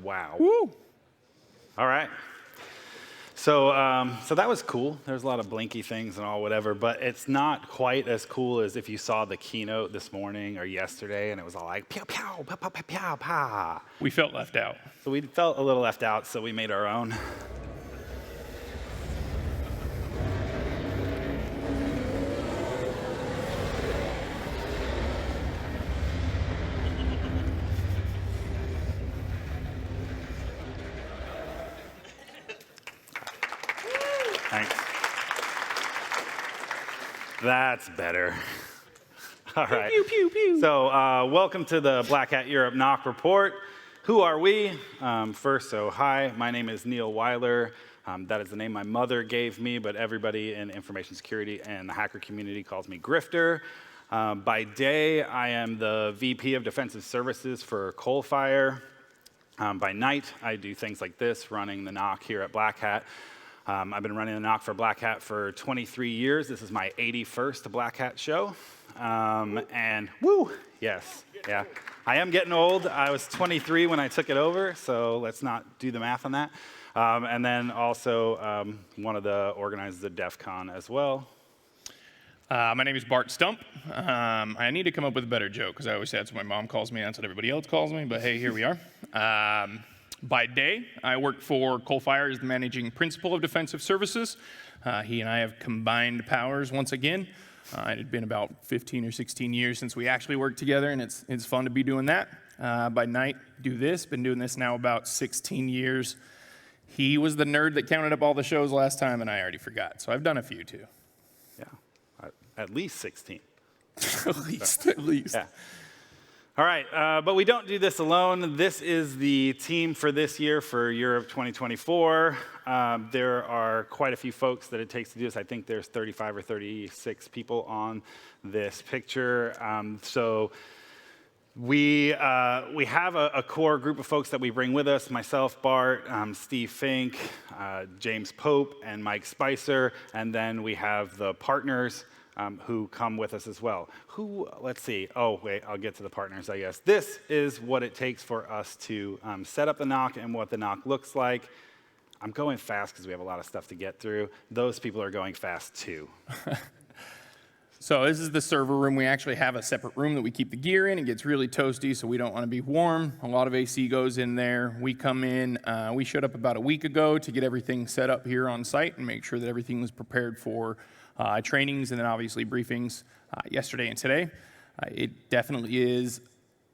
Wow. Woo! All right. So that was cool. There's a lot of blinky things and all whatever, but it's not quite as cool as if you saw the keynote this morning or yesterday and it was all like, pow, pow, pow, pow, pow, pow, pow. We felt left out. So we felt a little left out, so we made our own. Thanks. That's better. All right. Pew, pew, pew. So welcome to the Black Hat Europe NOC report. Who are we? Hi, my name is Neil Wyler. That is the name my mother gave me, but everybody in information security and the hacker community calls me Grifter. By day, I am the VP of Defensive Services for Coalfire. By night, I do things like this, running the NOC here at Black Hat. I've been running the NOC for Black Hat for 23 years. This is my 81st Black Hat show. And woo, yes, yeah. I am getting old. I was 23 when I took it over, so let's not do the math on that. And then also one of the organizers of DEF CON as well. My name is Bart Stump. I need to come up with a better joke, because I always say that's what my mom calls me, that's what everybody else calls me, but hey, here we are. By day, I work for Coalfire as the managing principal of defensive services. He and I have combined powers once again. It had been about 15 or 16 years since we actually worked together, and it's fun to be doing that. By night, do this. Been doing this now about 16 years. He was the nerd that counted up all the shows last time, and I already forgot. So I've done a few, too. Yeah, at least 16. At least. Yeah. All right, but we don't do this alone. This is the team for this year for Europe 2024. There are quite a few folks that it takes to do this. I think there's 35 or 36 people on this picture. So we have a core group of folks that we bring with us, myself, Bart, Steve Fink, James Pope, and Mike Spicer. And then we have the partners who come with us as well. Let's see. Oh, wait, I'll get to the partners, I guess. This is what it takes for us to set up the NOC and what the NOC looks like. I'm going fast because we have a lot of stuff to get through. Those people are going fast too. So this is the server room. We actually have a separate room that we keep the gear in. It gets really toasty, so we don't want to be warm. A lot of AC goes in there. We come in. We showed up about a week ago to get everything set up here on site and make sure that everything was prepared for trainings and then obviously briefings yesterday and today. It definitely is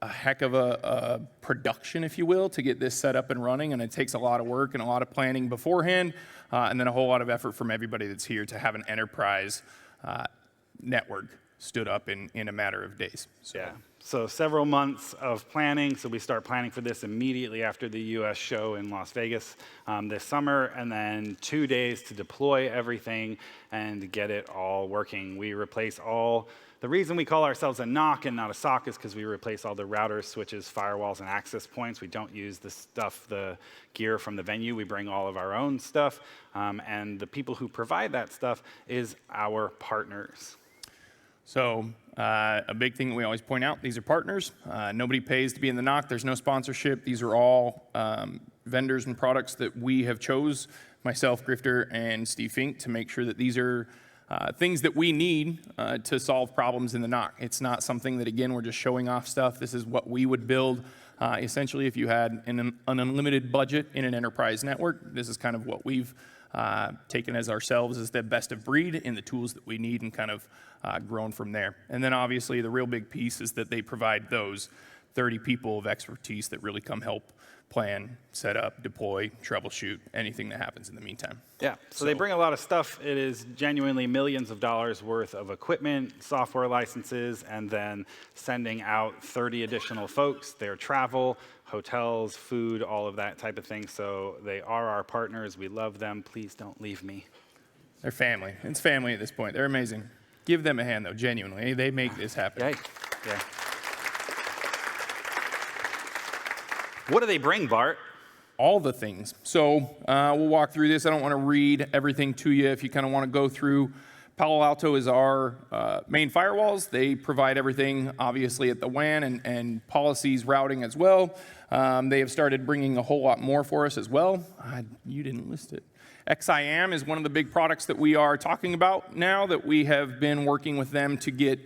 a heck of a production, if you will, to get this set up and running, and it takes a lot of work and a lot of planning beforehand, and then a whole lot of effort from everybody that's here to have an enterprise network stood up in a matter of days. Yeah, so several months of planning. So we start planning for this immediately after the US show in Las Vegas this summer, and then 2 days to deploy everything and get it all working. We replace the reason we call ourselves a NOC and not a SOC is because we replace all the routers, switches, firewalls, and access points. We don't use the gear from the venue. We bring all of our own stuff, and the people who provide that stuff is our partners. So a big thing that we always point out, these are partners. Nobody pays to be in the NOC. There's no sponsorship. These are all vendors and products that we have chose, myself, Grifter, and Steve Fink, to make sure that these are things that we need to solve problems in the NOC. It's not something that, again, we're just showing off stuff. This is what we would build. Essentially, if you had an unlimited budget in an enterprise network, this is kind of what we've taken as ourselves as the best of breed in the tools that we need and kind of grown from there. And then obviously the real big piece is that they provide those 30 people of expertise that really come help plan, set up, deploy, troubleshoot, anything that happens in the meantime. Yeah, so they bring a lot of stuff. It is genuinely millions of dollars worth of equipment, software licenses, and then sending out 30 additional folks, their travel, hotels, food, all of that type of thing. So they are our partners. We love them. Please don't leave me. They're family. It's family at this point. They're amazing. Give them a hand, though, genuinely. They make this happen. Yeah. What do they bring, Bart? All the things. So we'll walk through this. I don't want to read everything to you. If you kind of want to go through Palo Alto is our main firewalls. They provide everything, obviously, at the WAN and policies routing as well. They have started bringing a whole lot more for us as well. You didn't list it. XIM is one of the big products that we are talking about now that we have been working with them to get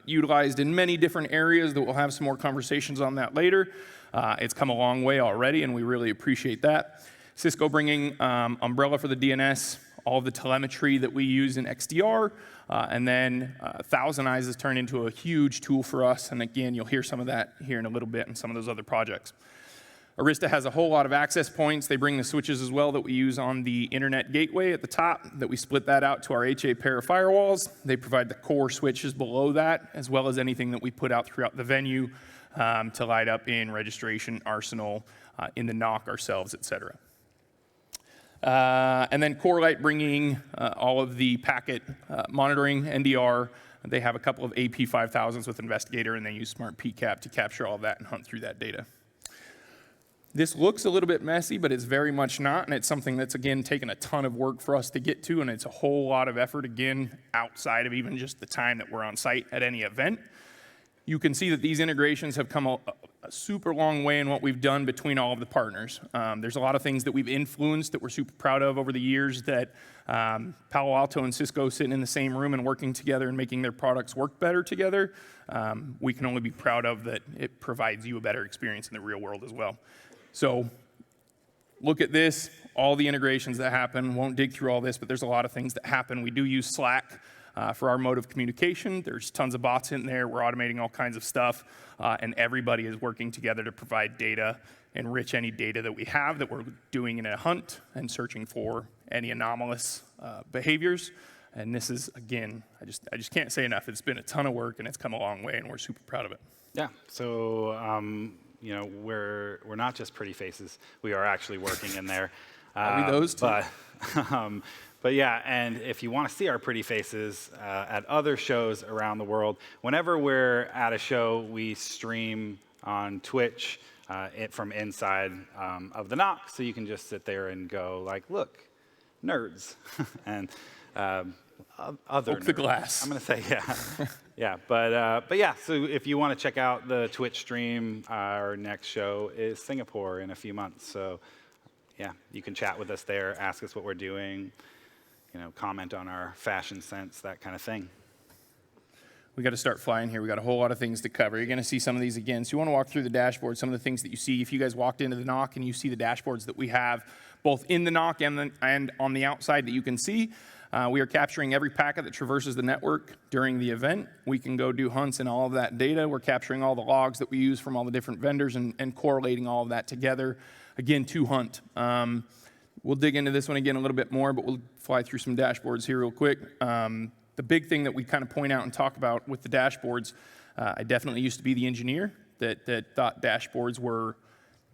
utilized in many different areas that we'll have some more conversations on that later. It's come a long way already, and we really appreciate that. Cisco bringing Umbrella for the DNS, all of the telemetry that we use in XDR, and then Thousand Eyes has turned into a huge tool for us, and again, you'll hear some of that here in a little bit in some of those other projects. Arista has a whole lot of access points. They bring the switches as well that we use on the internet gateway at the top, that we split that out to our HA pair of firewalls. They provide the core switches below that, as well as anything that we put out throughout the venue to light up in registration, arsenal, in the NOC ourselves, et cetera. And then CoreLight bringing all of the packet monitoring, NDR. They have a couple of AP5000s with Investigator, and they use Smart PCAP to capture all that and hunt through that data. This looks a little bit messy, but it's very much not, and it's something that's, again, taken a ton of work for us to get to, and it's a whole lot of effort, again, outside of even just the time that we're on site at any event. You can see that these integrations have come a super long way in what we've done between all of the partners. There's a lot of things that we've influenced that we're super proud of over the years that Palo Alto and Cisco sitting in the same room and working together and making their products work better together. We can only be proud of that it provides you a better experience in the real world as well. So look at this, all the integrations that happen. Won't dig through all this, but there's a lot of things that happen. We do use Slack for our mode of communication. There's tons of bots in there. We're automating all kinds of stuff, and everybody is working together to provide data, enrich any data that we have that we're doing in a hunt and searching for any anomalous behaviors. And this is, again, I just can't say enough. It's been a ton of work, and it's come a long way, and we're super proud of it. Yeah, so you know, we're not just pretty faces. We are actually working in there. Are we those two? But yeah, and if you want to see our pretty faces at other shows around the world, whenever we're at a show, we stream on Twitch from inside of the NOC, so you can just sit there and go like, look, nerds, and other Poke the glass. I'm going to say, yeah. Yeah, but yeah, so if you want to check out the Twitch stream, our next show is Singapore in a few months. So yeah, you can chat with us there, ask us what we're doing, you know, comment on our fashion sense, that kind of thing. We got to start flying here. We got a whole lot of things to cover. You're going to see some of these again. So you want to walk through the dashboard, some of the things that you see. If you guys walked into the NOC and you see the dashboards that we have, both in the NOC and on the outside that you can see, we are capturing every packet that traverses the network during the event. We can go do hunts and all of that data. We're capturing all the logs that we use from all the different vendors and correlating all of that together, again, to hunt. We'll dig into this one again a little bit more, but we'll fly through some dashboards here real quick. The big thing that we kind of point out and talk about with the dashboards, I definitely used to be the engineer that thought dashboards were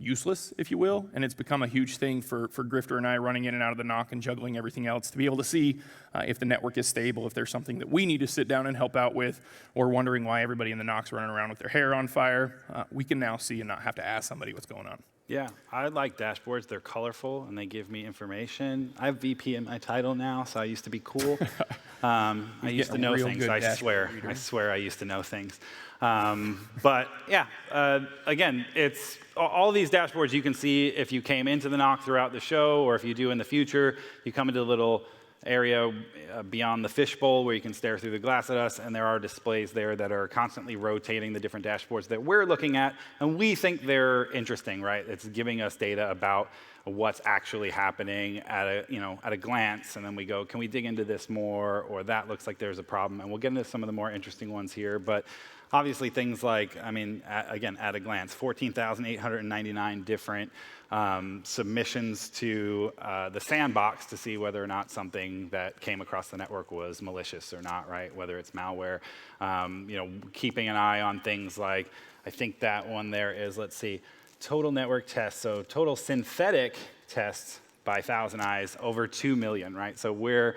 useless, if you will, and it's become a huge thing for Grifter and I running in and out of the NOC and juggling everything else to be able to see if the network is stable, if there's something that we need to sit down and help out with, or wondering why everybody in the NOC's running around with their hair on fire. We can now see and not have to ask somebody what's going on. Yeah, I like dashboards. They're colorful and they give me information. I have VP in my title now, so I used to be cool. I used to know things. I swear I used to know things. But yeah, again, it's all these dashboards you can see if you came into the NOC throughout the show, or if you do in the future. You come into a little area beyond the fishbowl where you can stare through the glass at us, and there are displays there that are constantly rotating the different dashboards that we're looking at, and we think they're interesting, right? It's giving us data about what's actually happening at a glance, and then we go, can we dig into this more, or that looks like there's a problem, and we'll get into some of the more interesting ones here, but obviously things like, again, at a glance, 14,899 different submissions to the sandbox to see whether or not something that came across the network was malicious or not, right? Whether it's malware, keeping an eye on things like, I think that one there is, let's see, total network tests, so total synthetic tests by Thousand Eyes, over 2 million, right? So we're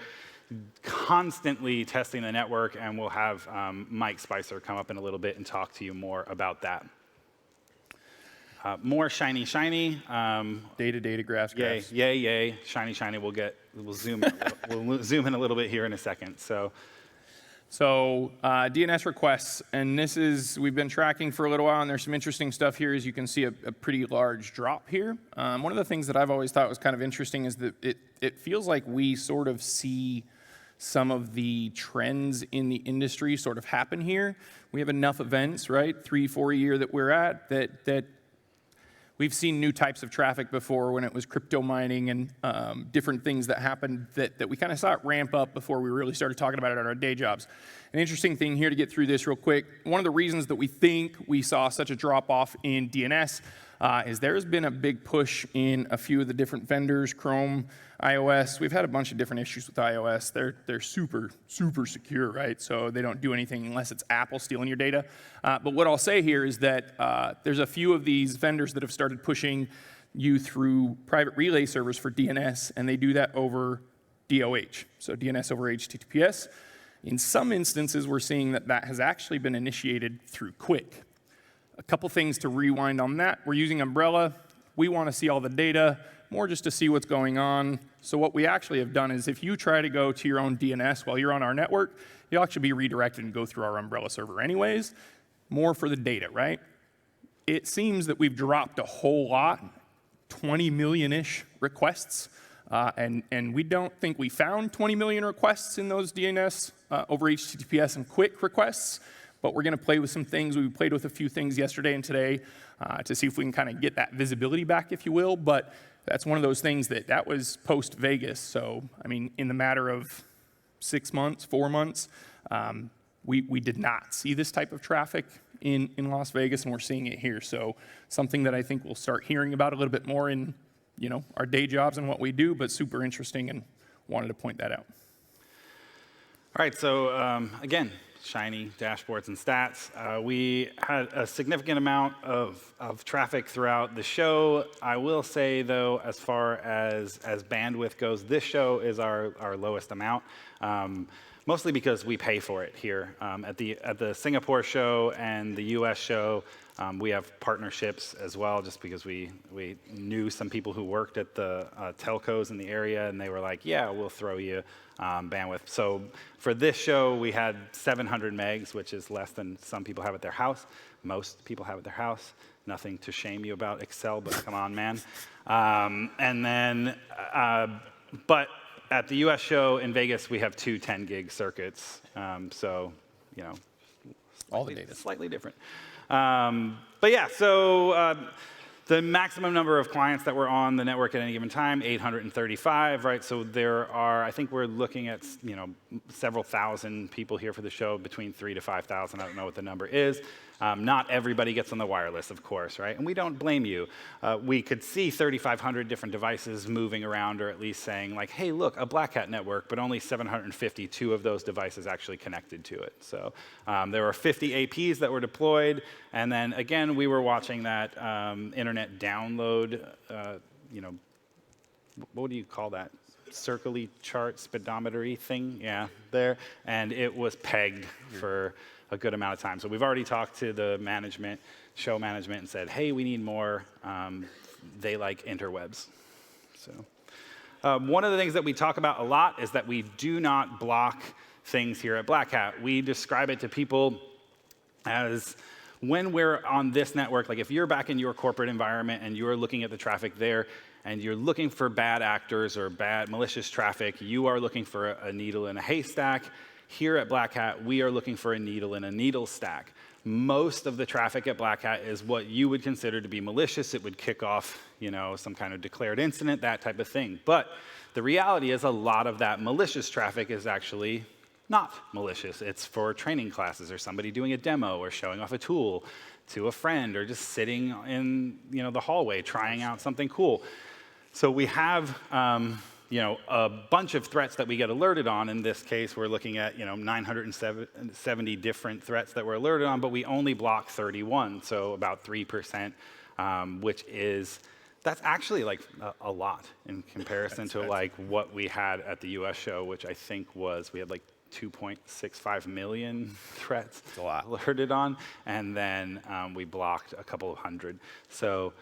constantly testing the network, and we'll have Mike Spicer come up in a little bit and talk to you more about that. More shiny. Data graphs. Yay. Shiny. We'll zoom in. We'll zoom in a little bit here in a second. So So DNS requests, and this is, we've been tracking for a little while, and there's some interesting stuff here. As you can see, a pretty large drop here. One of the things that I've always thought was kind of interesting is that it feels like we sort of see some of the trends in the industry sort of happen here. We have enough events, right, 3-4 a year that we're at, that we've seen new types of traffic before when it was crypto mining and different things that happened that we kind of saw it ramp up before we really started talking about it at our day jobs. An interesting thing here to get through this real quick, one of the reasons that we think we saw such a drop off in DNS is there's been a big push in a few of the different vendors, Chrome, iOS. We've had a bunch of different issues with iOS. They're super, super secure, right? So they don't do anything unless it's Apple stealing your data. But what I'll say here is that there's a few of these vendors that have started pushing you through private relay servers for DNS, and they do that over DOH, so DNS over HTTPS. In some instances, we're seeing that that has actually been initiated through Quick. A couple things to rewind on that. We're using Umbrella. We want to see all the data, more just to see what's going on. So what we actually have done is if you try to go to your own DNS while you're on our network, you'll actually be redirected and go through our Umbrella server anyways, more for the data, right? It seems that we've dropped a whole lot, 20 million-ish requests, and we don't think we found 20 million requests in those DNS over HTTPS and Quick requests. But we're going to play with some things. We played with a few things yesterday and today to see if we can kind of get that visibility back, if you will. But that's one of those things that was post-Vegas. So, I mean, in the matter of 6 months, 4 months, we did not see this type of traffic in Las Vegas, and we're seeing it here. So something that I think we'll start hearing about a little bit more in our day jobs and what we do, but super interesting, and wanted to point that out. All right, so again, shiny dashboards and stats. We had a significant amount of traffic throughout the show. I will say, though, as far as bandwidth goes, this show is our lowest amount, mostly because we pay for it here. At the Singapore show and the US show, we have partnerships as well, just because we knew some people who worked at the telcos in the area, and they were like, yeah, we'll throw you bandwidth. So for this show, we had 700 megs, which is less than some people have at their house. Most people have at their house. Nothing to shame you about Excel, but come on, man. But at the US show in Vegas, we have 2 10-gig circuits. So, all the data. Slightly different. But yeah, so the maximum number of clients that were on the network at any given time, 835, right? So there are, I think we're looking at, several thousand people here for the show, between 3,000 to 5,000. I don't know what the number is. Not everybody gets on the wireless, of course, right? And we don't blame you. We could see 3,500 different devices moving around, or at least saying like, hey, look, a Black Hat network, but only 752 of those devices actually connected to it. So there were 50 APs that were deployed. And then again, we were watching that internet download, what do you call that? Circle-y chart, speedometer-y thing, yeah, there. And it was pegged for a good amount of time. So we've already talked to the management, show management, and said, hey, we need more. They like interwebs. So one of the things that we talk about a lot is that we do not block things here at Black Hat. We describe it to people as when we're on this network, like if you're back in your corporate environment and you're looking at the traffic there, and you're looking for bad actors or bad malicious traffic, you are looking for a needle in a haystack. Here at Black Hat, we are looking for a needle in a needle stack. Most of the traffic at Black Hat is what you would consider to be malicious. It would kick off, some kind of declared incident, that type of thing. But the reality is a lot of that malicious traffic is actually not malicious. It's for training classes or somebody doing a demo or showing off a tool to a friend or just sitting in, the hallway trying out something cool. So we have, a bunch of threats that we get alerted on. In this case, we're looking at, 970 different threats that we're alerted on, but we only block 31, so about 3%, that's actually like a lot in comparison to like what we had at the US show, which I think we had like 2.65 million threats alerted on, and then we blocked a couple of hundred. So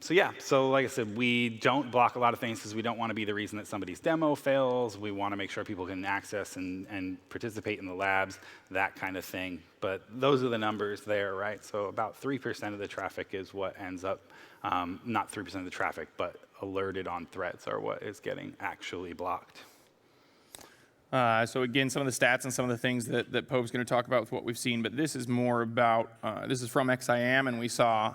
So like I said, we don't block a lot of things because we don't want to be the reason that somebody's demo fails. We want to make sure people can access and participate in the labs, that kind of thing. But those are the numbers there, right? So about 3% of the traffic is what ends up, not 3% of the traffic, but alerted on threats are what is getting actually blocked. So again, some of the stats and some of the things that Pope's going to talk about with what we've seen, but this is more about, this is from XIM, and we saw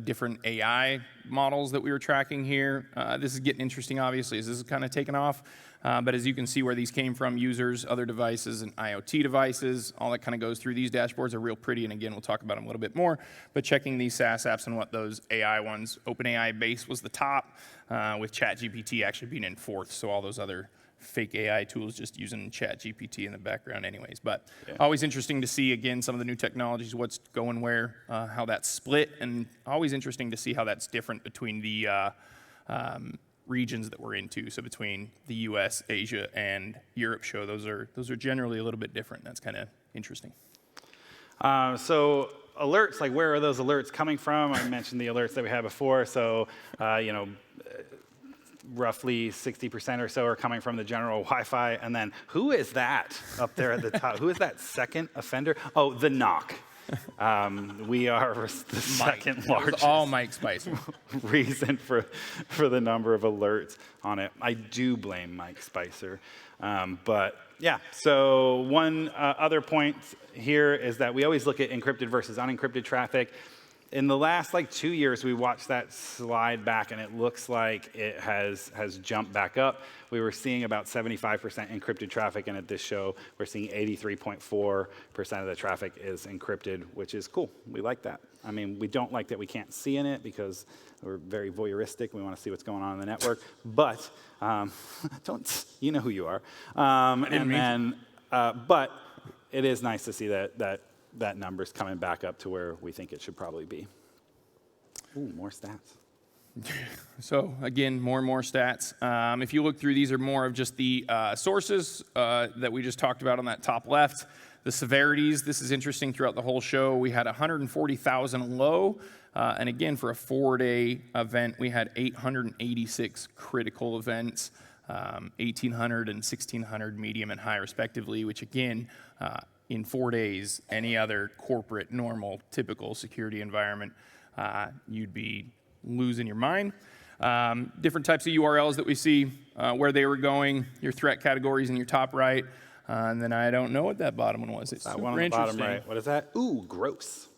different AI models that we were tracking here. This is getting interesting, obviously, as this is kind of taken off. But as you can see where these came from, users, other devices, and IoT devices, all that kind of goes through. These dashboards are real pretty, and again, we'll talk about them a little bit more. But checking these SaaS apps and what those AI ones, OpenAI base was the top, with ChatGPT actually being in fourth, so all those other fake AI tools just using ChatGPT in the background anyways. But always interesting to see, again, some of the new technologies, what's going where, how that's split, and always interesting to see how that's different between the regions that we're into. So between the US, Asia, and Europe show, those are generally a little bit different. That's kind of interesting. So alerts, like where are those alerts coming from? I mentioned the alerts that we had before. So, roughly 60% or so are coming from the general Wi-Fi. And then who is that up there at the top? Who is that second offender? Oh, the NOC. We are the second largest. All Mike Spicer. Reason for the number of alerts on it. I do blame Mike Spicer. But yeah, so one other point here is that we always look at encrypted versus unencrypted traffic. In the last 2 years, we watched that slide back, and it looks like it has jumped back up. We were seeing about 75% encrypted traffic, and at this show, we're seeing 83.4% of the traffic is encrypted, which is cool. We like that. I mean, we don't like that we can't see in it because we're very voyeuristic. We want to see what's going on in the network. But you know who you are. But it is nice to see that number's coming back up to where we think it should probably be. Ooh, more stats. So again, more and more stats. If you look through, these are more of just the sources that we just talked about on that top left. The severities, this is interesting throughout the whole show. We had 140,000 low, and again, for a 4-day event, we had 886 critical events, 1,800 and 1,600 medium and high respectively, which again, in 4 days, any other corporate, normal, typical security environment, you'd be losing your mind. Different types of URLs that we see, where they were going, your threat categories in your top right, and then I don't know what that bottom one was. It's that one on the bottom right. What is that? Ooh, gross.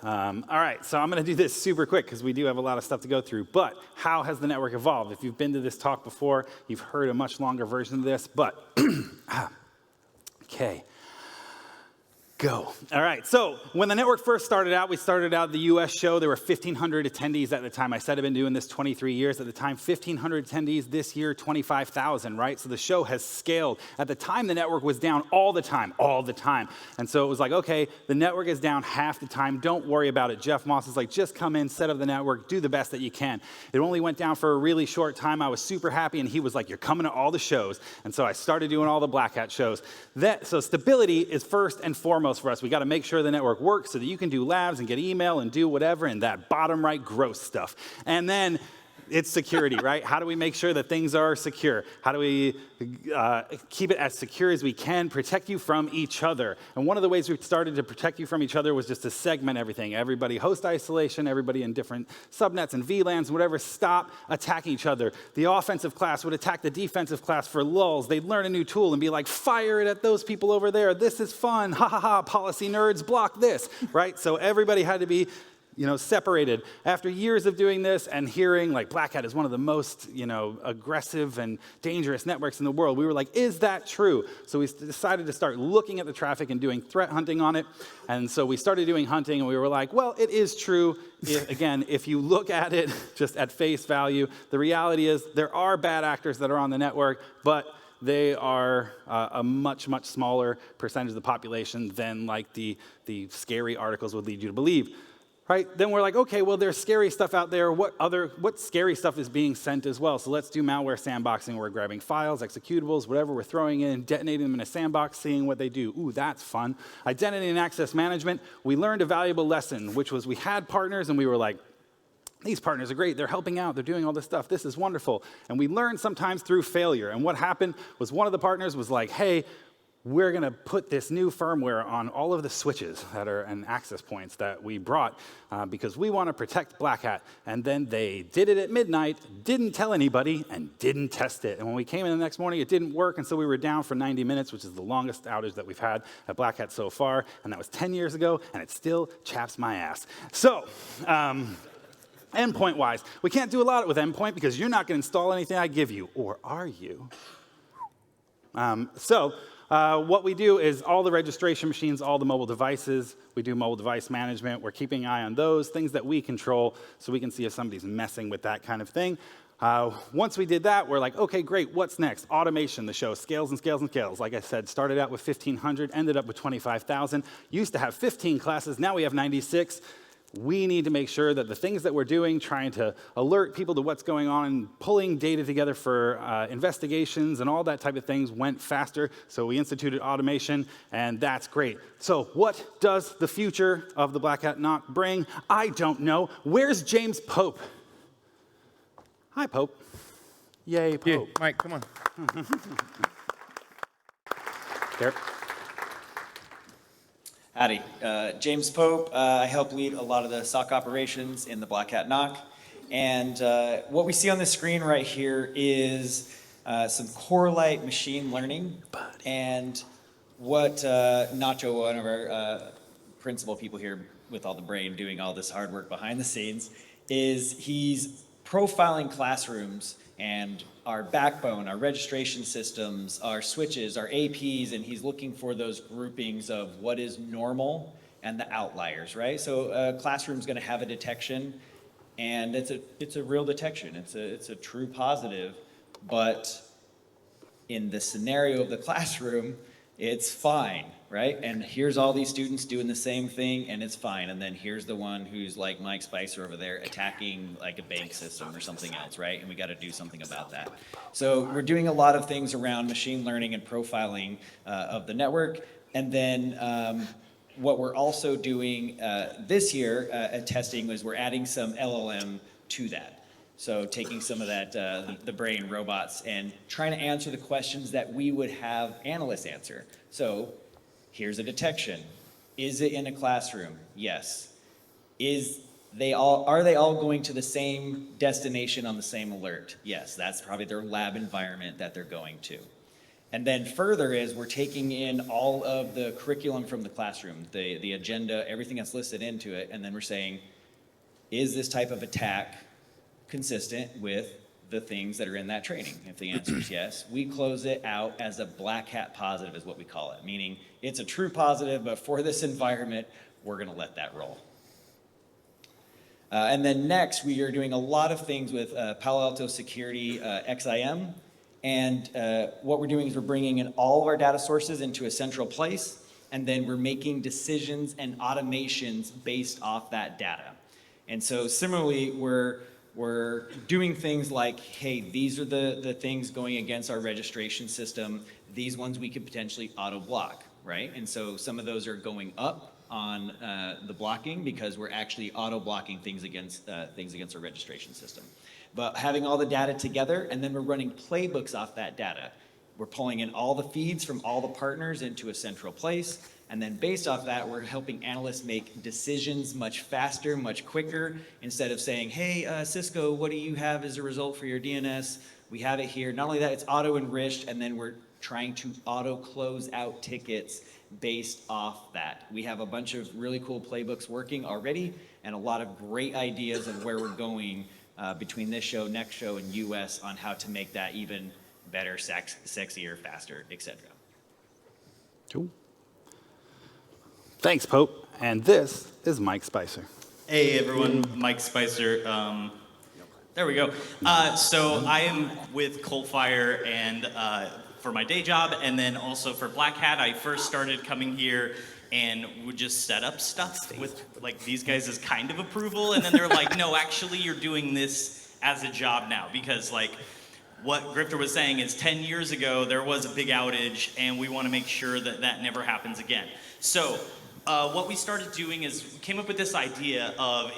All right, so I'm going to do this super quick because we do have a lot of stuff to go through. But how has the network evolved? If you've been to this talk before, you've heard a much longer version of this. But, okay. Go. All right, so when the network first started out, we started out the US show. There were 1,500 attendees at the time. I said I've been doing this 23 years. At the time, 1,500 attendees. This year, 25,000, right? So the show has scaled. At the time, the network was down all the time. And so it was like, okay, the network is down half the time. Don't worry about it. Jeff Moss is like, just come in, set up the network, do the best that you can. It only went down for a really short time. I was super happy, and he was like, you're coming to all the shows. And so I started doing all the Black Hat shows. So stability is first and foremost for us. We got to make sure the network works so that you can do labs and get email and do whatever, and that bottom right gross stuff. And then it's security, right? How do we make sure that things are secure? How do we keep it as secure as we can, protect you from each other? And one of the ways we started to protect you from each other was just to segment everything. Everybody host isolation, everybody in different subnets and VLANs, whatever, stop attacking each other. The offensive class would attack the defensive class for lulls. They'd learn a new tool and be like, fire it at those people over there. This is fun. Ha ha ha, policy nerds, block this, right? So everybody had to be separated. After years of doing this and hearing like Black Hat is one of the most, aggressive and dangerous networks in the world, we were like, is that true? So we decided to start looking at the traffic and doing threat hunting on it. And so we started doing hunting, and we were like, well, it is true. If you look at it just at face value, the reality is there are bad actors that are on the network, but they are a much, much smaller percentage of the population than like the scary articles would lead you to believe. Right? Then we're like, okay, well, there's scary stuff out there. What scary stuff is being sent as well? So let's do malware sandboxing. We're grabbing files, executables, whatever we're throwing in, detonating them in a sandbox, seeing what they do. Ooh, that's fun. Identity and access management. We learned a valuable lesson, which was we had partners, and we were like, these partners are great. They're helping out. They're doing all this stuff. This is wonderful. And we learn sometimes through failure. And what happened was one of the partners was like, hey, we're going to put this new firmware on all of the switches that are and access points that we brought because we want to protect Black Hat. And then they did it at midnight, didn't tell anybody, and didn't test it. And when we came in the next morning, it didn't work. And so we were down for 90 minutes, which is the longest outage that we've had at Black Hat so far. And that was 10 years ago, and it still chaps my ass. So, endpoint-wise, we can't do a lot with endpoint because you're not going to install anything I give you, or are you? What we do is all the registration machines, all the mobile devices, we do mobile device management. We're keeping an eye on those, things that we control, so we can see if somebody's messing with that kind of thing. Once we did that, we're like, okay, great, what's next? Automation, the show scales and scales and scales. Like I said, started out with 1,500, ended up with 25,000. Used to have 15 classes, now we have 96. We need to make sure that the things that we're doing, trying to alert people to what's going on, and pulling data together for investigations and all that type of things went faster. So we instituted automation, and that's great. So what does the future of the Black Hat NOC bring? I don't know. Where's James Pope? Hi, Pope. Yay, Pope. Yeah, Mike, come on. There. Howdy, James Pope. I help lead a lot of the SOC operations in the Black Hat NOC. And what we see on the screen right here is some Corelight machine learning. And what Nacho, one of our principal people here with all the brain doing all this hard work behind the scenes, is he's profiling classrooms and our backbone, our registration systems, our switches, our APs, and he's looking for those groupings of what is normal and the outliers, right? So a classroom's gonna have a detection, and it's a real detection. It's a true positive, but in the scenario of the classroom, it's fine, right? And here's all these students doing the same thing, and it's fine. And then here's the one who's like Mike Spicer over there attacking like a bank system or something else, right? And we got to do something about that. So we're doing a lot of things around machine learning and profiling of the network. And then what we're also doing this year at testing was we're adding some LLM to that. So taking some of that, the brain robots, and trying to answer the questions that we would have analysts answer. So here's a detection. Is it in a classroom? Yes. Are they all going to the same destination on the same alert? Yes, that's probably their lab environment that they're going to. And then further is we're taking in all of the curriculum from the classroom, the agenda, everything that's listed into it, and then we're saying, is this type of attack consistent with the things that are in that training? If the answer is yes, we close it out as a Black Hat positive is what we call it, meaning it's a true positive, but for this environment, we're gonna let that roll. And then next, we are doing a lot of things with Palo Alto Security XIM, and what we're doing is we're bringing in all of our data sources into a central place, and then we're making decisions and automations based off that data. And so similarly, we're doing things like, hey, these are the things going against our registration system. These ones we could potentially auto block, right? And so some of those are going up on the blocking because we're actually auto blocking things against our registration system. But having all the data together, and then we're running playbooks off that data. We're pulling in all the feeds from all the partners into a central place. And then based off that, we're helping analysts make decisions much faster, much quicker, instead of saying, hey, Cisco, what do you have as a result for your DNS? We have it here. Not only that, it's auto-enriched, and then we're trying to auto-close out tickets based off that. We have a bunch of really cool playbooks working already, and a lot of great ideas of where we're going between this show, next show, and US on how to make that even better, sexier, faster, etc. Cool. Thanks, Pope. And this is Mike Spicer. Hey, everyone. Mike Spicer. There we go. So I am with Coalfire and for my day job, and then also for Black Hat. I first started coming here and would just set up stuff with like these guys as kind of approval, and then they're like, no, actually, you're doing this as a job now, because like what Grifter was saying is 10 years ago, there was a big outage, and we want to make sure that that never happens again. So what we started doing is we came up with this idea of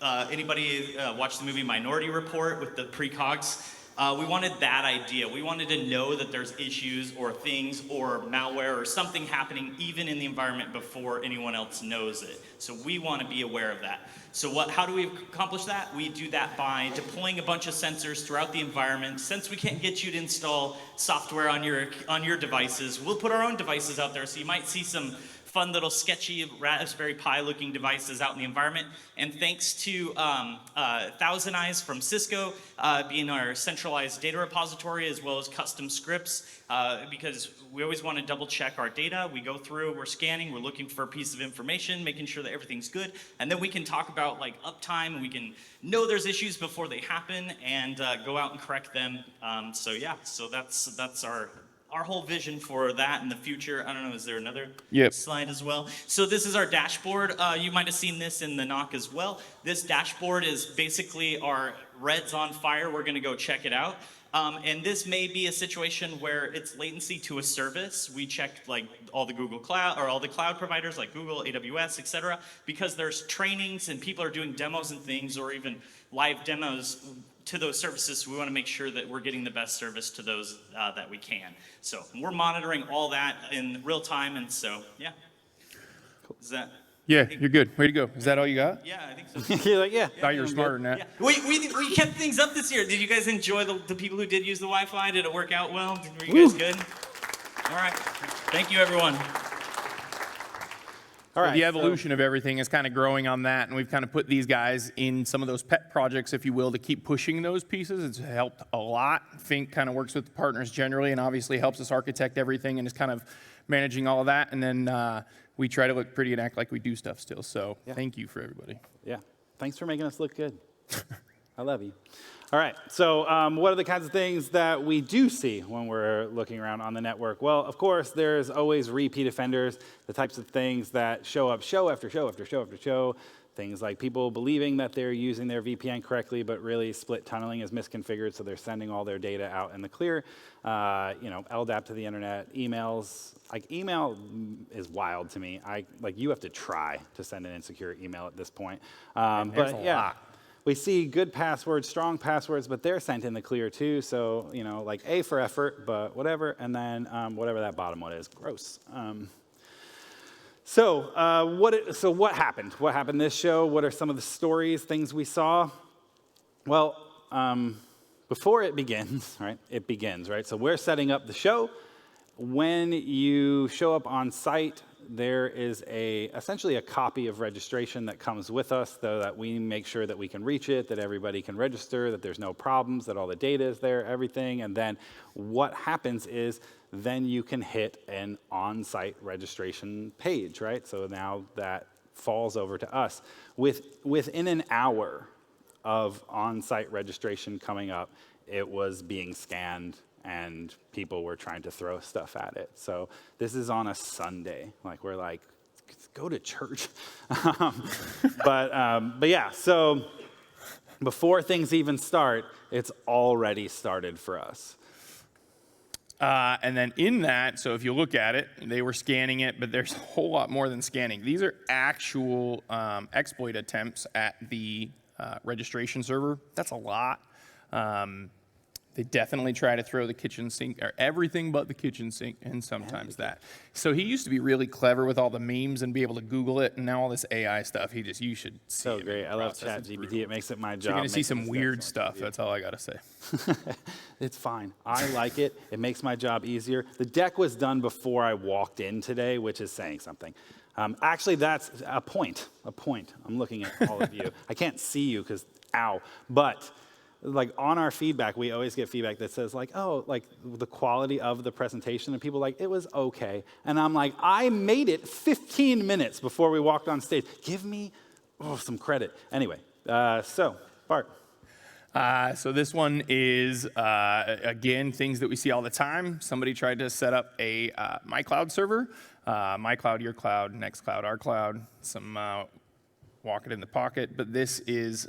anybody watched the movie Minority Report with the precogs, we wanted that idea. We wanted to know that there's issues or things or malware or something happening even in the environment before anyone else knows it. So we want to be aware of that. So how do we accomplish that? We do that by deploying a bunch of sensors throughout the environment. Since we can't get you to install software on your devices, we'll put our own devices out there. So you might see some fun little sketchy Raspberry Pi looking devices out in the environment. And thanks to Thousand Eyes from Cisco being our centralized data repository, as well as custom scripts, because we always want to double check our data. We go through, we're scanning, we're looking for a piece of information, making sure that everything's good. And then we can talk about like uptime, and we can know there's issues before they happen and go out and correct them. So yeah, so that's our whole vision for that in the future. I don't know, is there another slide as well? So this is our dashboard. You might have seen this in the NOC as well. This dashboard is basically our Red's on fire. We're gonna go check it out. And this may be a situation where it's latency to a service. We checked like all the Google Cloud or all the cloud providers like Google, AWS, et cetera, because there's trainings and people are doing demos and things, or even live demos to those services. So we want to make sure that we're getting the best service to those that we can. So we're monitoring all that in real time. And so, yeah. Is that? Yeah, you're good. Way to go. Is that all you got? Yeah, I think so. You're like, yeah. Thought you were smarter than that. Yeah. We kept things up this year. Did you guys enjoy the people who did use the Wi-Fi? Did it work out well? Were you guys good? All right. Thank you, everyone. All right, the evolution of everything is kind of growing on that, and we've kind of put these guys in some of those pet projects, if you will, to keep pushing those pieces. It's helped a lot. Fink kind of works with the partners generally, and obviously helps us architect everything and is kind of managing all of that. And then we try to look pretty and act like we do stuff still. So thank you for everybody. Yeah, thanks for making us look good. I love you. All right, so what are the kinds of things that we do see when we're looking around on the network? Well, of course, there's always repeat offenders, the types of things that show up show after show after show after show, things like people believing that they're using their VPN correctly, but really split tunneling is misconfigured, so they're sending all their data out in the clear. LDAP to the internet, emails. Like, email is wild to me. You have to try to send an insecure email at this point. There's a lot. We see good passwords, strong passwords, but they're sent in the clear too. So, like A for effort, but whatever, and then whatever that bottom one is, gross. So what happened? What happened this show? What are some of the stories, things we saw? Well, before it begins, right? It begins, right? So we're setting up the show. When you show up on site, there is essentially a copy of registration that comes with us, so that we make sure that we can reach it, that everybody can register, that there's no problems, that all the data is there, everything. And then what happens is then you can hit an on-site registration page, right? So now that falls over to us. Within an hour of on-site registration coming up, it was being scanned and people were trying to throw stuff at it. So this is on a Sunday. Like, we're like, go to church. But yeah, so before things even start, it's already started for us. And then in that, so if you look at it, they were scanning it, but there's a whole lot more than scanning. These are actual exploit attempts at the registration server. That's a lot. They definitely try to throw the kitchen sink, or everything but the kitchen sink, and sometimes that. So he used to be really clever with all the memes and be able to Google it, and now all this AI stuff, you should see So it. great. I love ChatGPT. It makes it my job. You're going to see some weird stuff. That's all I got to say. It's fine. I like it. It makes my job easier. The deck was done before I walked in today, which is saying something. Actually, that's a point. I'm looking at all of you. I can't see you because, ow. But like, on our feedback, we always get feedback that says like, oh, like the quality of the presentation, and people like, it was okay. And I'm like, I made it 15 minutes before we walked on stage. Give me some credit. Anyway, so Bart. So this one is, again, things that we see all the time. Somebody tried to set up a My Cloud server. My Cloud, your cloud, next cloud, our cloud, some walk it in the pocket. But this is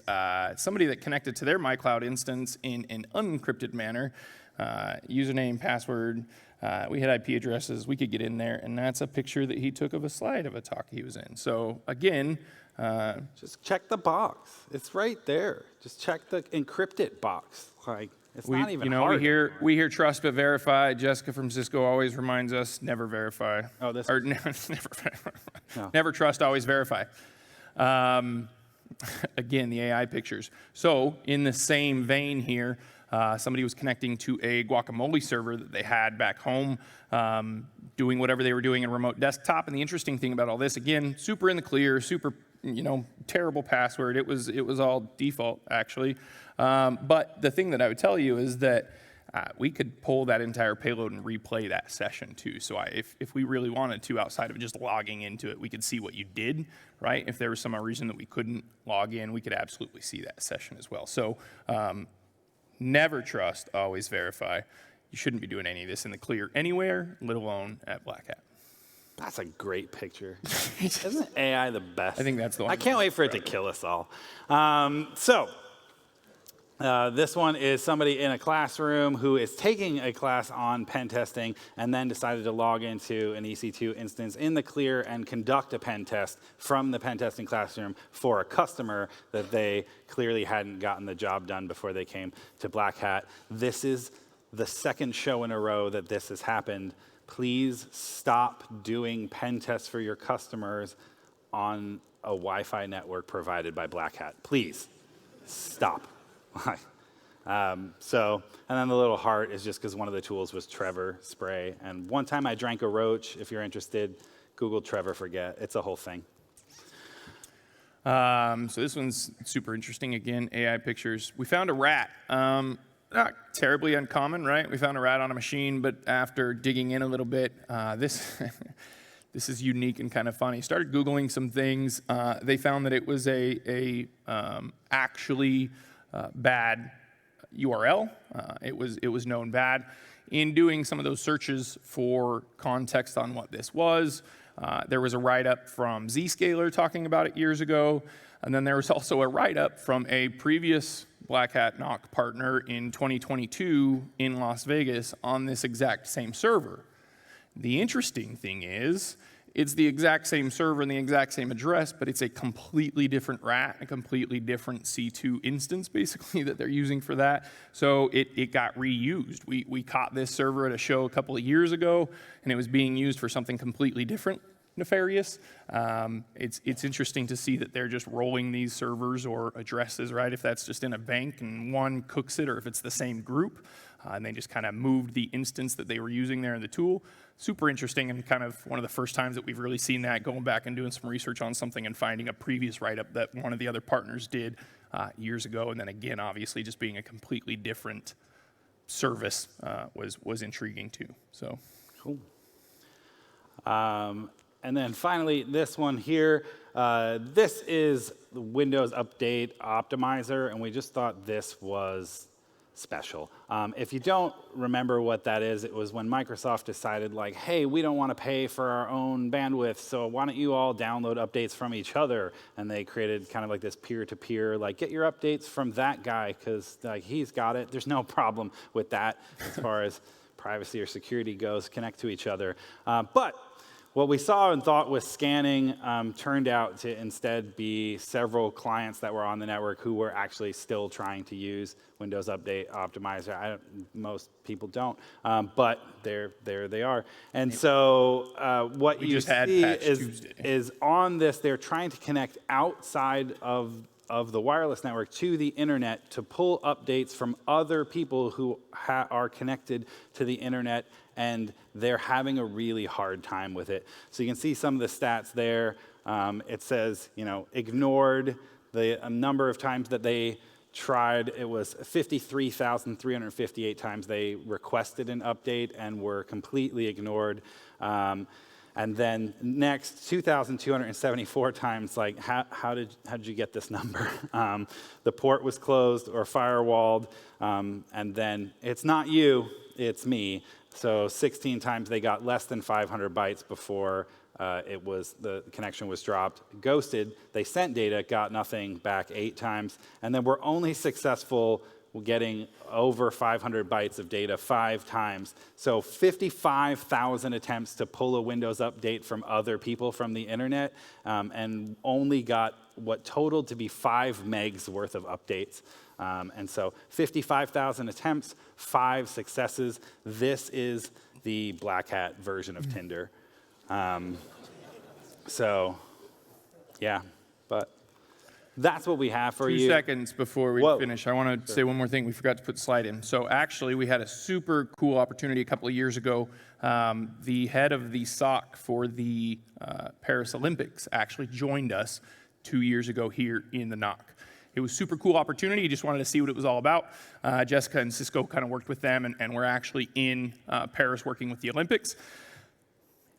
somebody that connected to their My Cloud instance in an unencrypted manner. Username, password, we had IP addresses, we could get in there, and that's a picture that he took of a slide of a talk he was in. So again, Just check the box. It's right there. Just check the encrypt it box. Like, it's not even hard. We hear trust but verify. Jessica from Cisco always reminds us never verify. Oh, this or never verify. No. Never trust, always verify. Again, the AI pictures. So in the same vein here, somebody was connecting to a guacamole server that they had back home, doing whatever they were doing in a remote desktop. And the interesting thing about all this, again, super in the clear, super, terrible password. It was all default, actually. But the thing that I would tell you is that we could pull that entire payload and replay that session too. So if we really wanted to, outside of just logging into it, we could see what you did, right? If there was some reason that we couldn't log in, we could absolutely see that session as well. So never trust, always verify. You shouldn't be doing any of this in the clear anywhere, let alone at Black Hat. That's a great picture. Isn't AI the best? I think that's the one. I can't wait for it to kill us all. This one is somebody in a classroom who is taking a class on pen testing and then decided to log into an EC2 instance in the clear and conduct a pen test from the pen testing classroom for a customer that they clearly hadn't gotten the job done before they came to Black Hat. This is the second show in a row that this has happened. Please stop doing pen tests for your customers on a Wi-Fi network provided by Black Hat. Please stop. And then the little heart is just because one of the tools was Trevor spray. And one time I drank a roach. If you're interested, Google Trevor Forget. It's a whole thing. So this one's super interesting. Again, AI pictures. We found a rat. Not terribly uncommon, right? We found a rat on a machine, but after digging in a little bit, this is unique and kind of funny. Started Googling some things. They found that it was a actually bad URL. It was known bad. In doing some of those searches for context on what this was, there was a write-up from Zscaler talking about it years ago, and then there was also a write-up from a previous Black Hat NOC partner in 2022 in Las Vegas on this exact same server. The interesting thing is, it's the exact same server and the exact same address, but it's a completely different rat, a completely different C2 instance, basically, that they're using for that. So it got reused. We caught this server at a show a couple of years ago, and it was being used for something completely different, nefarious. It's interesting to see that they're just rolling these servers or addresses, right? If that's just in a bank and one cooks it, or if it's the same group, and they just kind of moved the instance that they were using there in the tool. Super interesting, and kind of one of the first times that we've really seen that, going back and doing some research on something and finding a previous write-up that one of the other partners did years ago, and then again, obviously, just being a completely different service was intriguing too. So cool. And then finally, this one here. This is the Windows Update Optimizer, and we just thought this was special. If you don't remember what that is, it was when Microsoft decided, like, hey, we don't want to pay for our own bandwidth, so why don't you all download updates from each other? And they created kind of like this peer-to-peer, like, get your updates from that guy, because like, he's got it. There's no problem with that as far as privacy or security goes, connect to each other. But what we saw and thought was scanning turned out to instead be several clients that were on the network who were actually still trying to use Windows Update Optimizer. Most people don't, but there they are. And so what you see is on this, they're trying to connect outside of the wireless network to the internet to pull updates from other people who are connected to the internet, and they're having a really hard time with it. So you can see some of the stats there. It says, ignored the number of times that they tried. It was 53,358 times they requested an update and were completely ignored. And then next, 2,274 times, like, how did you get this number? The port was closed or firewalled, and then it's not you, it's me. So 16 times they got less than 500 bytes before the connection was dropped. Ghosted, they sent data, got nothing back 8 times, and then were only successful getting over 500 bytes of data 5 times. So 55,000 attempts to pull a Windows update from other people from the internet, and only got what totaled to be 5 megs worth of updates. And so 55,000 attempts, 5 successes. This is the Black Hat version of Tinder. So, yeah, but that's what we have for you. 2 seconds before we Whoa. finish, I want to say one more thing. We forgot to put the slide in. So actually, we had a super cool opportunity a couple of years ago. The head of the SOC for the Paris Olympics actually joined us 2 years ago here in the NOC. It was a super cool opportunity. He just wanted to see what it was all about. Jessica and Cisco kind of worked with them, and we're actually in Paris working with the Olympics.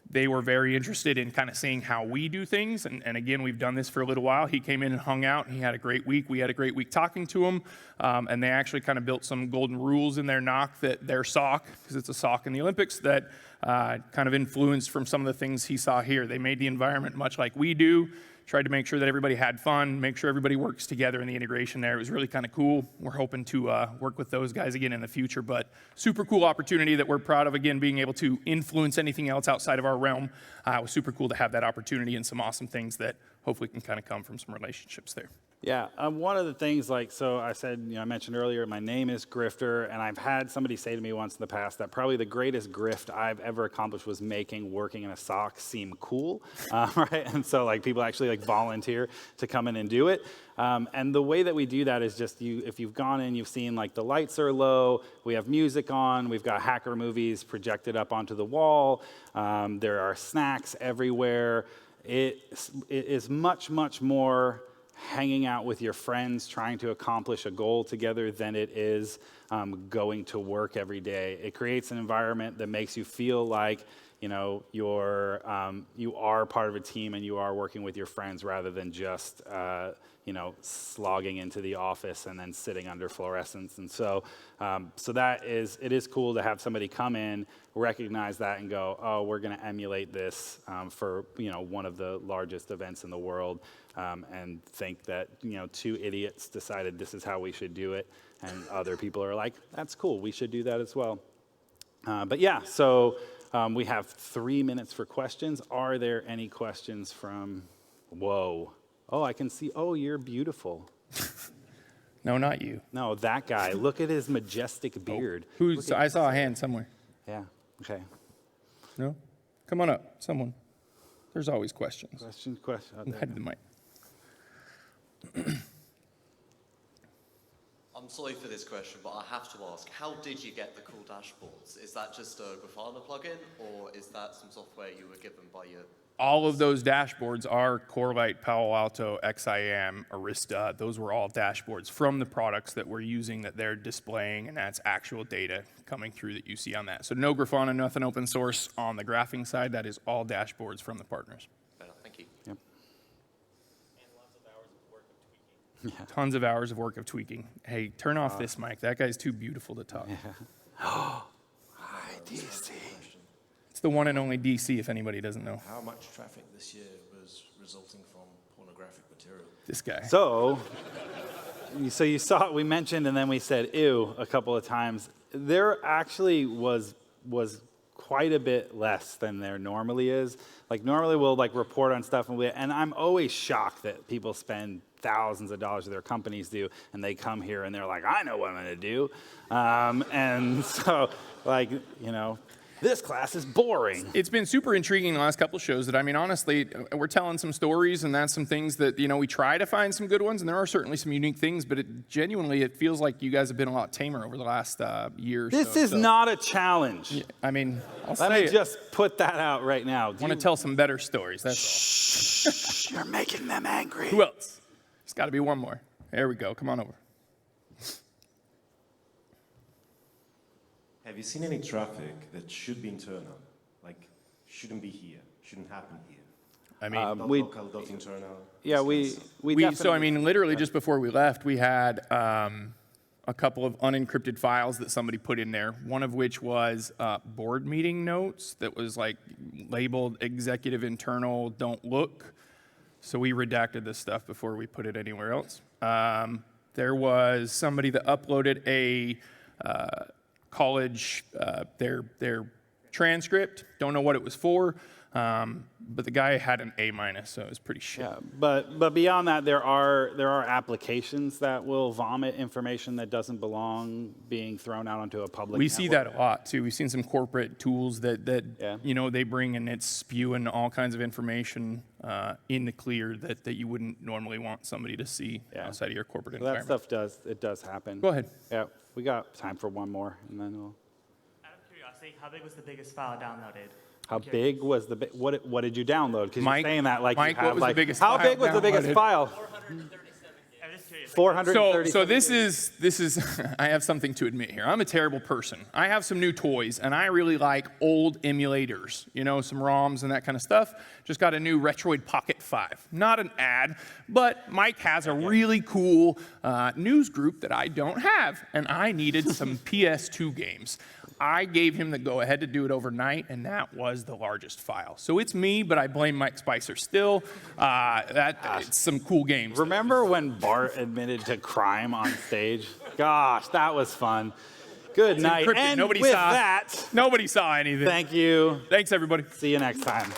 They were very interested in kind of seeing how we do things. And again, we've done this for a little while. He came in and hung out. He had a great week. We had a great week talking to him. And they actually kind of built some golden rules in their NOC, that their SOC, because it's a SOC in the Olympics, that kind of influenced from some of the things he saw here. They made the environment much like we do, tried to make sure that everybody had fun, make sure everybody works together in the integration there. It was really kind of cool. We're hoping to work with those guys again in the future, but super cool opportunity that we're proud of, again, being able to influence anything else outside of our realm. It was super cool to have that opportunity, and some awesome things that hopefully can kind of come from some relationships there. Yeah, one of the things, like, so I said, I mentioned earlier, my name is Grifter, and I've had somebody say to me once in the past that probably the greatest grift I've ever accomplished was making working in a SOC seem cool, right? And so, like, people actually, like, volunteer to come in and do it. And the way that we do that is just, if you've gone in, you've seen, like, the lights are low, we have music on, we've got hacker movies projected up onto the wall, there are snacks everywhere. It is much, much more hanging out with your friends, trying to accomplish a goal together than it is going to work every day. It creates an environment that makes you feel like, you are part of a team and you are working with your friends, rather than just slogging into the office and then sitting under fluorescents. And so it is cool to have somebody come in, recognize that, and go, oh, we're going to emulate this for one of the largest events in the world, and think that 2 idiots decided this is how we should do it, and other people are like, that's cool, we should do that as well. But yeah, so we have 3 minutes for questions. Are there any questions from? Whoa. Oh, I can see. Oh, you're beautiful. No, not you. No, that guy. Look at his majestic beard. I saw a hand somewhere. Yeah. Okay. No? Come on up, someone. There's always questions. Question. Oh, there Head you to the mic. I'm sorry for this question, but I have to ask, how did you get the cool dashboards? Is that just a Grafana plugin, or is that some software you were given by your... All of those dashboards are Corelight, Palo Alto, XIM, Arista. Those were all dashboards from the products that we're using that they're displaying, and that's actual data coming through that you see on that. So no Grafana, nothing open source on the graphing side. That is all dashboards from the partners. Thank you. Yep. Tons of hours of work of tweaking. Hey, turn off this mic. That guy's too beautiful to talk. Hi, DC. It's the one and only DC, if anybody doesn't know. How much traffic this year was resulting from pornographic material? This guy. So you saw, we mentioned, and then we said ew a couple of times. There actually was quite a bit less than there normally is. Like, normally we'll report on stuff, and I'm always shocked that people spend thousands of dollars, their companies do, and they come here and they're like, I know what I'm going to do. And so, this class is boring. It's been super intriguing the last couple of shows that, honestly, we're telling some stories, and that's some things that, we try to find some good ones, and there are certainly some unique things, but it feels like you guys have been a lot tamer over the last year or so. This is not a challenge. Yeah, I'll Let say me it. just put that out right now. I want to tell some better stories, that's Shh, you're making them angry. all. Who else? There's got to be one more. There we go. Come on over. Have you seen any traffic that should be internal? Like, shouldn't be here, shouldn't happen here? Local, internal. Yeah, we So, literally just before we left, we had a couple of unencrypted files that somebody put in there, one of which was board meeting notes that was labeled executive internal, don't look. So we redacted this stuff before we put it anywhere else. There was somebody that uploaded a college, their transcript. Don't know what it was for, but the guy had an A-, so it was pretty shit. Yeah, but beyond that, there are applications that will vomit information that doesn't belong being thrown out onto a public We network. see that a lot too. We've seen some corporate tools that Yeah. you know, they bring and it's spewing all kinds of information in the clear that you wouldn't normally want somebody to see outside of your corporate So that environment. stuff does happen. Go ahead. Yeah, we got time for one more, and then we'll. Out of curiosity, how big was the biggest file downloaded? How big was the what did you download? Because you're Mike- saying that like Mike, you have what was the like biggest how file big was the biggest downloaded? file? 437. I'm just curious. 430. So this is I have something to admit here. I'm a terrible person. I have some new toys, and I really like old emulators, you know, some ROMs and that kind of stuff. Just got a new Retroid Pocket 5. Not an ad, but Mike has a really cool news group that I don't have, and I needed some PS2 games. I gave him the go-ahead to do it overnight, and that was the largest file. So it's me, but I blame Mike Spicer still. It's some cool games. Remember when Bart admitted to crime on stage? Gosh, that was fun. Good night. encrypted. And Nobody with saw. that, Nobody saw anything. thank you. Thanks, everybody. See you next time.